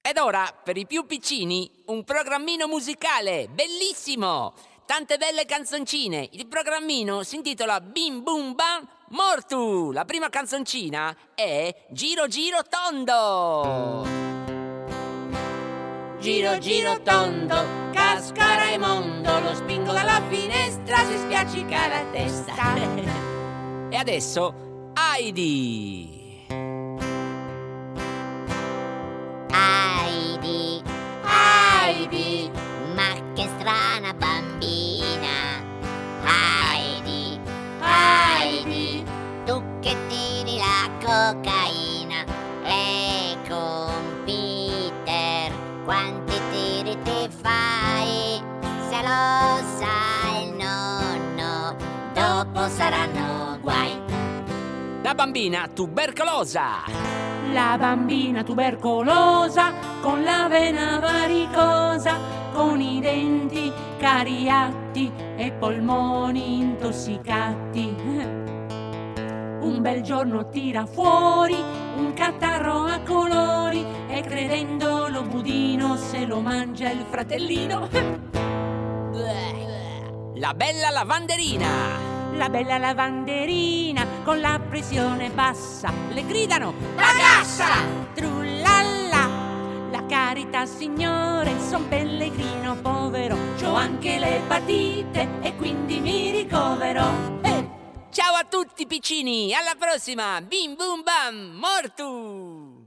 Ed ora, per i più piccini, un programmino musicale bellissimo! Tante belle canzoncine. Il programmino si intitola Bim Bum Bam Mortu. La prima canzoncina è Giro Giro Tondo. Giro Giro Tondo, casca Raimondo, lo spingo dalla finestra, si spiaccica la testa. E adesso Heidi. Heidi, Heidi, ma che strana bambina. Heidi, Heidi, tu che tiri la cocaina. E con Peter quanti tiri ti fai? Se lo sa il nonno, dopo saranno guai. La bambina tubercolosa. la bambina tubercolosa, con la vena varicosa, con i denti cariati e polmoni intossicati. Un bel giorno tira fuori un catarro a colori e credendolo budino se lo mangia il fratellino. La bella lavanderina. La bella lavanderina con la pressione bassa le gridano Ragazza! Trullalla, la carità signore, son pellegrino povero, c'ho anche l'epatite e quindi mi ricovero. Ciao a tutti piccini, alla prossima! Bim Bum Bam Mortu!